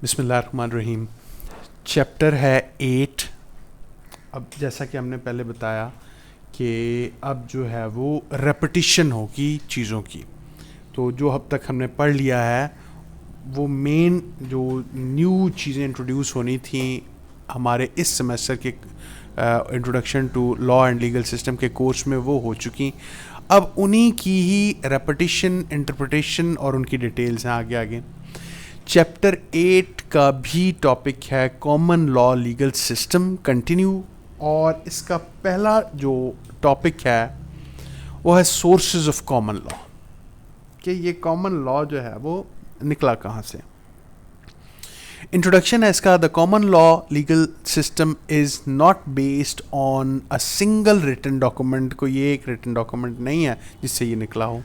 بسم اللہ الرحمن الرحیم. چیپٹر ہے 8. اب جیسا کہ ہم نے پہلے بتایا کہ اب جو ہے وہ ریپٹیشن ہوگی چیزوں کی. تو جو اب تک ہم نے پڑھ لیا ہے وہ مین جو نیو چیزیں انٹروڈیوس ہونی تھیں ہمارے اس سیمیسٹر کے introduction to law and legal system کے کورس میں وہ ہو چکی. اب انہی کی ہی ریپٹیشن، انٹرپریٹیشن اور ان کی ڈیٹیلز ہیں آگے. چیپٹر 8 کا بھی ٹاپک ہے common law legal system continue, اور اس کا پہلا جو ٹاپک ہے وہ ہے سورسز آف کامن لا، کہ یہ کامن لا جو ہے وہ نکلا کہاں سے. انٹروڈکشن ہے اس کا. دا common law legal system is not based on a single return document. کوئی یہ ایک ریٹن ڈاکومنٹ نہیں ہے جس سے یہ نکلا ہو.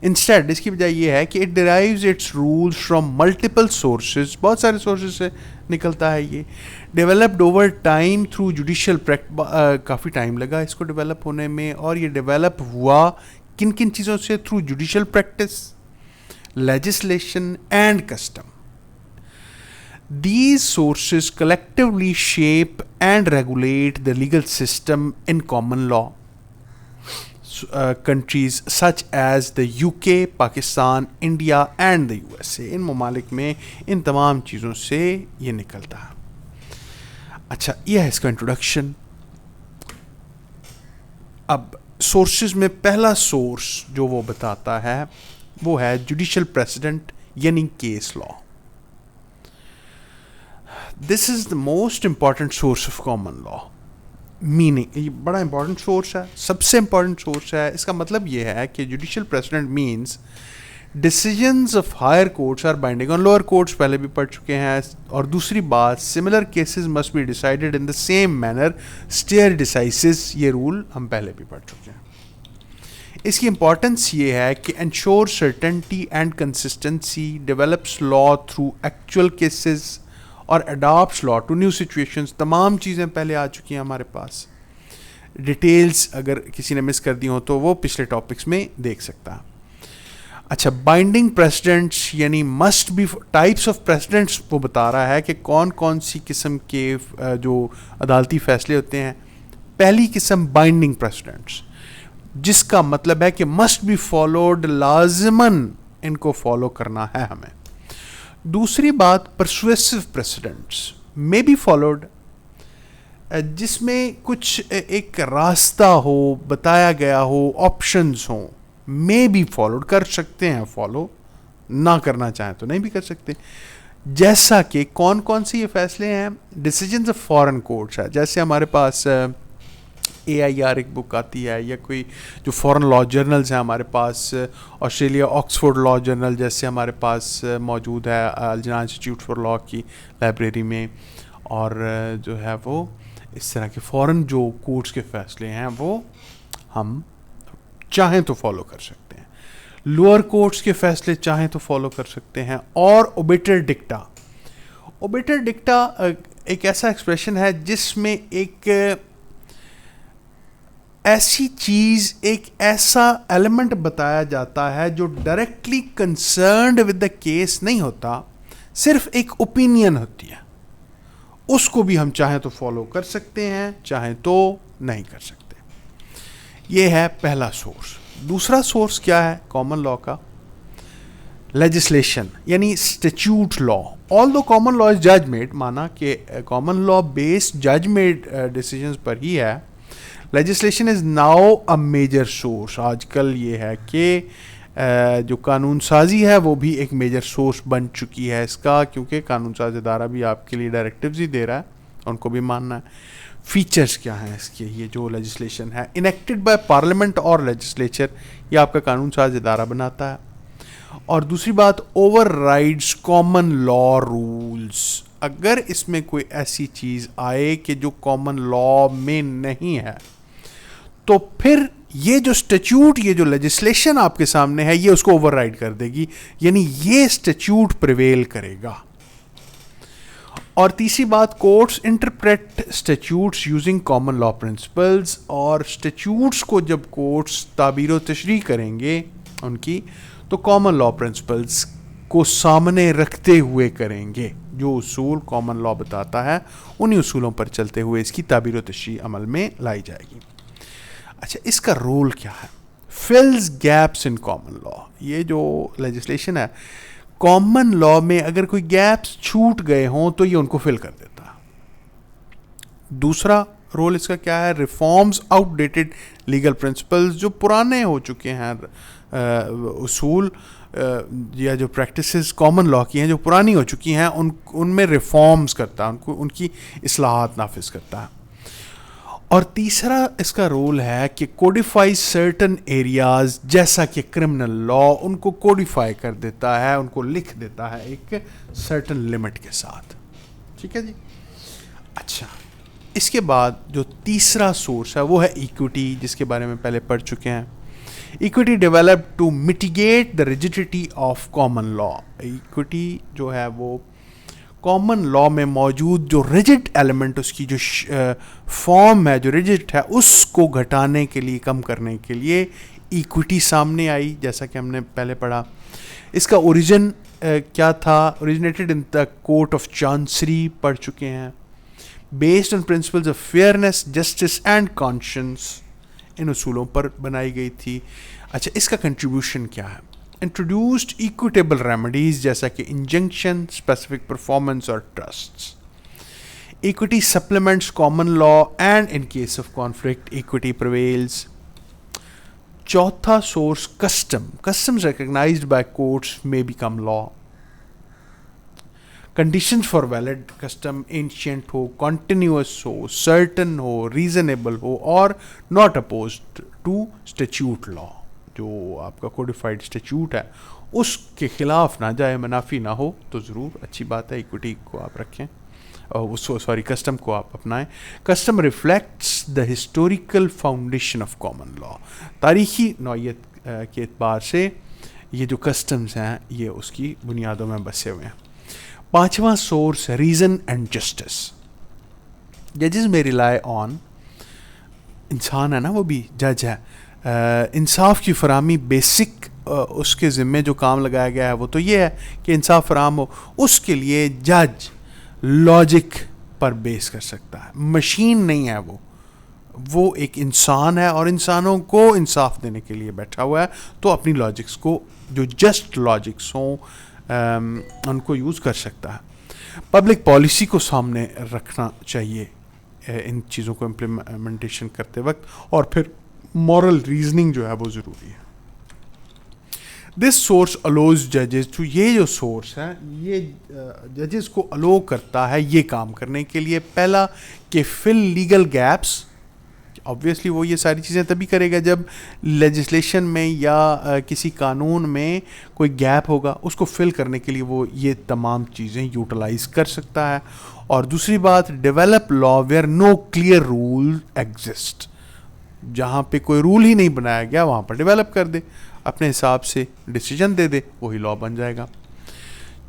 انسٹیڈ اس کی بجائے یہ ہے کہ it derives its rules from multiple sources, بہت سارے سورسز سے نکلتا ہے یہ. Developed over time through judicial کافی ٹائم لگا اس کو ڈیولپ ہونے میں، اور یہ ڈیولپ ہوا کن کن چیزوں سے؟ Through judicial practice, legislation and custom. These sources collectively shape and regulate the legal system in common law. Countries such as the UK, Pakistan, India and the USA، ان ممالک میں ان تمام چیزوں سے یہ نکلتا ہے. اچھا، یہ ہے اس کا انٹروڈکشن. اب سورسز میں پہلا سورس جو وہ بتاتا ہے وہ ہے جوڈیشل پریسیڈنٹ یعنی case law. This is the most important source of common law. Meaning, یہ بڑا امپورٹنٹ سورس ہے، سب سے امپورٹنٹ سورس ہے. اس کا مطلب یہ ہے کہ judicial precedent means decisions of higher courts are binding on lower courts, پہلے بھی پڑھ چکے ہیں. اور دوسری بات، similar cases must be decided in the same manner stare decisis, یہ رول ہم پہلے بھی پڑھ چکے ہیں. اس کی امپورٹنس یہ ہے کہ ensure certainty and consistency, develops law through actual cases اور adapts law to new situations. تمام چیزیں پہلے آ چکی ہیں ہمارے پاس. ڈیٹیلز اگر کسی نے مس کر دی ہوں تو وہ پچھلے ٹاپکس میں دیکھ سکتا ہے. اچھا، بائنڈنگ پریسیڈنٹس یعنی must be types of precedents وہ بتا رہا ہے کہ کون کون سی قسم کے جو عدالتی فیصلے ہوتے ہیں. پہلی قسم بائنڈنگ پریسیڈنٹس، جس کا مطلب ہے کہ مسٹ بی فالوڈ، لازماً ان کو فالو کرنا ہے ہمیں. دوسری بات، پرسویسو پریسیڈنٹس میں بی فالوڈ، جس میں کچھ ایک راستہ ہو، بتایا گیا ہو، آپشنز ہوں، میں بی فالوڈ، کر سکتے ہیں فالو، نہ کرنا چاہیں تو نہیں بھی کر سکتے. جیسا کہ کون کون سے یہ فیصلے ہیں؟ ڈیسیجنز آف فارن کورٹس ہے، جیسے ہمارے پاس AIR ایک بک آتی ہے، یا کوئی جو فورن لا جرنلز ہیں ہمارے پاس، آسٹریلیا آکسفورڈ لا جرنل جیسے ہمارے پاس موجود ہے الجناح انسٹیٹیوٹ فار لا کی لائبریری میں. اور جو ہے وہ اس طرح کے فورن جو کورٹس کے فیصلے ہیں وہ ہم چاہیں تو فالو کر سکتے ہیں. لوور کورٹس کے فیصلے چاہیں تو فالو کر سکتے ہیں. اور اوبیٹر ڈکٹا، اوبیٹر ڈکٹا ایک ایسا ایکسپریشن ہے جس میں ایک ایسی چیز، ایک ایسا ایلیمنٹ بتایا جاتا ہے جو directly concerned with the case نہیں ہوتا، صرف ایک اوپینین ہوتی ہے. اس کو بھی ہم چاہیں تو فالو کر سکتے ہیں، چاہیں تو نہیں کر سکتے. یہ ہے پہلا سورس. دوسرا سورس کیا ہے کامن لا کا؟ لیجسلیشن یعنی اسٹیچیوٹ لا. آل دو کامن لا از جج میڈ، مانا کہ کامن لا بیسڈ جج میڈ ڈیسیجنز پر ہی ہے. Legislation is now a major source. آج کل یہ ہے کہ جو قانون سازی ہے وہ بھی ایک میجر سورس بن چکی ہے اس کا، کیونکہ قانون ساز ادارہ بھی آپ کے لیے ڈائریکٹیوز ہی دے رہا ہے، ان کو بھی ماننا ہے. فیچرز کیا ہیں اس کے؟ یہ جو لیجسلیشن ہے انیکٹڈ بائی پارلیمنٹ اور لیجسلیچر، یہ آپ کا قانون ساز ادارہ بناتا ہے. اور دوسری بات، overrides common law rules. اگر اس میں کوئی ایسی چیز آئے کہ جو کامن لا میں نہیں ہے تو پھر یہ جو اسٹیچیوٹ، یہ جو لیجسلیشن آپ کے سامنے ہے، یہ اس کو اوور رائڈ کر دے گی، یعنی یہ اسٹیچیوٹ پریویل کرے گا. اور تیسری بات، courts interpret statutes using common law principles. اور اسٹیچیوٹس کو جب کورٹس تعبیر و تشریح کریں گے ان کی، تو کامن لا پرنسپلز کو سامنے رکھتے ہوئے کریں گے. جو اصول کامن لا بتاتا ہے انہی اصولوں پر چلتے ہوئے اس کی تعبیر و تشریح عمل میں لائی جائے گی. اچھا اس کا رول کیا ہے؟ فلز گیپس ان کامن لا. یہ جو لیجسلیشن ہے کامن لا میں اگر کوئی گیپس چھوٹ گئے ہوں تو یہ ان کو فل کر دیتا ہے. دوسرا رول اس کا کیا ہے؟ Reforms out dated legal principles, جو پرانے ہو چکے ہیں اصول یا جو پریکٹسز کامن لا کی ہیں جو پرانی ہو چکی ہیں ان میں ریفارمز کرتا ہے، ان کی اصلاحات نافذ کرتا ہے. اور تیسرا اس کا رول ہے کہ کوڈیفائی سرٹن ایریاز، جیسا کہ کرمنل لا ان کو کوڈیفائی کر دیتا ہے، ان کو لکھ دیتا ہے ایک سرٹن لمٹ کے ساتھ. ٹھیک ہے جی. اچھا اس کے بعد جو تیسرا سورس ہے وہ ہے ایکوٹی، جس کے بارے میں پہلے پڑھ چکے ہیں. Equity develop to mitigate the rigidity of common law. Equity جو ہے وہ کامن لا میں موجود جو ریجڈ ایلیمنٹ، اس کی جو فارم ہے جو ریجڈ ہے، اس کو گھٹانے کے لیے، کم کرنے کے لیے ایکوٹی سامنے آئی، جیسا کہ ہم نے پہلے پڑھا. اس کا اوریجن کیا تھا؟ Originated in the court of chancery پڑھ چکے ہیں. Based on principles of fairness, justice and conscience, ان اصولوں پر بنائی گئی تھی. اچھا اس کا کنٹریبیوشن کیا ہے؟ انٹروڈیوسڈ ایکویٹیبل ریمیڈیز جیسا کہ انجنکشن، اسپیسیفک پرفارمنس اور trusts. Equity supplements common law and in case of conflict equity prevails. چوتھا source customs recognised by courts میں become law. Conditions for valid custom ancient ہو، continuous ہو، certain ہو، reasonable ہو اور not opposed to statute law. جو آپ کا کوڈیفائڈ اسٹیچیوٹ ہے اس کے خلاف نہ جائے، منافی نہ ہو تو ضرور اچھی بات ہے. ایکوٹی کو آپ رکھیں، کسٹم کو آپ اپنائیں. Custom reflects the historical foundation of common لا. تاریخی نوعیت کے اعتبار سے یہ جو کسٹمز ہیں یہ اس کی بنیادوں میں بسے ہوئے ہیں. پانچواں سورس ریزن اینڈ جسٹس. ججز میں ریلائی آن، انسان ہے نا وہ بھی جج ہے، انصاف کی فراہمی بیسک اس کے ذمے جو کام لگایا گیا ہے وہ تو یہ ہے کہ انصاف فراہم ہو. اس کے لیے جج لاجک پر بیس کر سکتا ہے، مشین نہیں ہے وہ ایک انسان ہے اور انسانوں کو انصاف دینے کے لیے بیٹھا ہوا ہے. تو اپنی لاجکس کو، جو جسٹ لاجکس ہوں، ان کو یوز کر سکتا ہے. پبلک پالیسی کو سامنے رکھنا چاہیے ان چیزوں کو امپلیمنٹیشن کرتے وقت، اور پھر مورل ریزننگ جو ہے وہ ضروری ہے. دس سورس الوز ججز ٹو، یہ جو سورس ہے یہ ججز کو الو کرتا ہے یہ کام کرنے کے لیے. پہلا کہ فل لیگل گیپس. آبویسلی وہ یہ ساری چیزیں تبھی کرے گا جب لیجسلیشن میں یا کسی قانون میں کوئی گیپ ہوگا، اس کو فل کرنے کے لیے وہ یہ تمام چیزیں یوٹیلائز کر سکتا ہے. اور دوسری بات، develop law where no clear rule exist. جہاں پہ کوئی رول ہی نہیں بنایا گیا وہاں پر ڈیولپ کر دے، اپنے حساب سے ڈیسیجن دے دے، وہی لا بن جائے گا.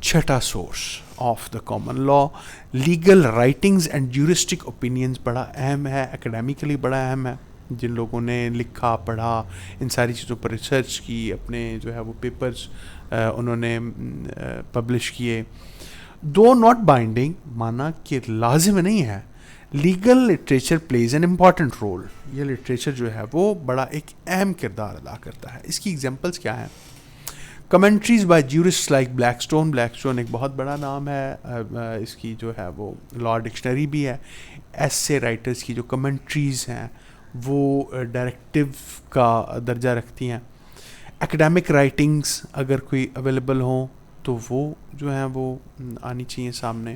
چھٹا source of the common law, legal writings and juristic opinions. بڑا اہم ہے، اکیڈیمیکلی بڑا اہم ہے. جن لوگوں نے لکھا پڑھا، ان ساری چیزوں پر ریسرچ کی، اپنے جو ہے وہ پیپرز انہوں نے پبلش کیے. دو ناٹ بائنڈنگ، مانا کہ لازم نہیں ہے. Legal literature plays an important role. یہ لٹریچر جو ہے وہ بڑا ایک اہم کردار ادا کرتا ہے. اس کی ایگزامپلس کیا ہیں؟ Commentaries by jurist like Blackstone ایک بہت بڑا نام ہے. اس کی جو ہے وہ لا ڈکشنری بھی ہے. ایسے رائٹرز کی جو کمنٹریز ہیں وہ ڈائریکٹیو کا درجہ رکھتی ہیں. اکیڈیمک رائٹنگز اگر کوئی اویلیبل ہوں تو وہ جو ہیں وہ آنی چاہیے سامنے.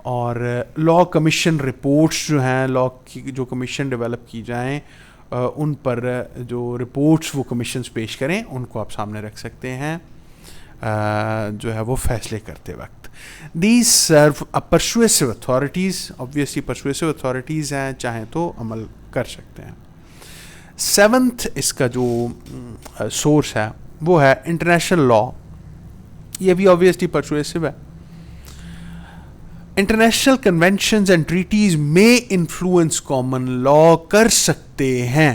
اور لا کمیشن رپورٹس جو ہیں، لا کی جو کمیشن ڈیولپ کی جائیں، ان پر جو رپورٹس وہ کمیشنز پیش کریں ان کو آپ سامنے رکھ سکتے ہیں جو ہے وہ فیصلے کرتے وقت. These serve persuasive authorities. Obviously persuasive authorities ہیں، چاہیں تو عمل کر سکتے ہیں. سیونتھ اس کا جو سورس ہے وہ ہے انٹرنیشنل لا. یہ بھی آبویسلی پرسویسو ہے. انٹرنیشنل کنونشنز اینڈ ٹریٹیز میں انفلوئنس کامن لا کر سکتے ہیں.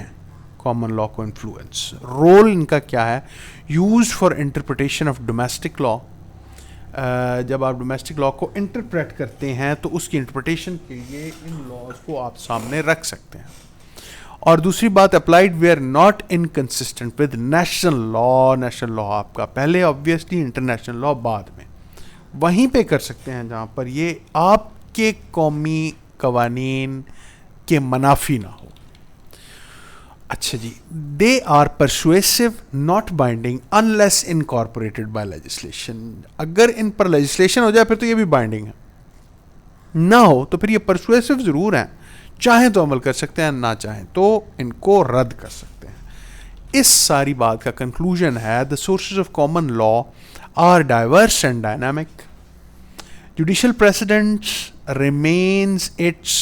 کامن لا کو انفلوئنس، رول ان کا کیا ہے؟ Use for interpretation of domestic law, جب آپ ڈومیسٹک لا کو انٹرپریٹ کرتے ہیں تو اس کی انٹرپریٹیشن کے لیے ان لاز کو آپ سامنے رکھ سکتے ہیں. اور دوسری بات, applied where not inconsistent with national law. National law آپ کا پہلے آبویسلی, انٹرنیشنل لا بعد میں, وہیں پہ کر سکتے ہیں جہاں پر یہ آپ کے قومی قوانین کے منافی نہ ہو. اچھا جی, they are persuasive not binding unless incorporated by legislation. اگر ان پر لیجسلیشن ہو جائے پھر تو یہ بھی بائنڈنگ ہے, نہ ہو تو پھر یہ پرسویسو ضرور ہیں, چاہیں تو عمل کر سکتے ہیں, نہ چاہیں تو ان کو رد کر سکتے ہیں. اس ساری بات کا کنکلوژن ہے, the sources of common law are diverse and dynamic. Judicial precedents remains its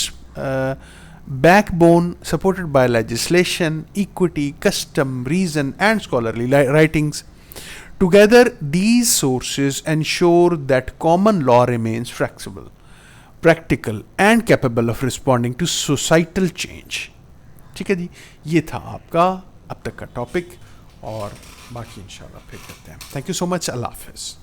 backbone, supported by legislation, equity, custom, reason, and scholarly writings. Together, these sources ensure that common law remains flexible, practical, and capable of responding to societal change. ٹھیک ہے جی, یہ تھا آپ کا اب تک کا topic, اور باقی انشاءاللہ پھر کرتے ہیں. تھینک یو سو مچ. اللہ حافظ.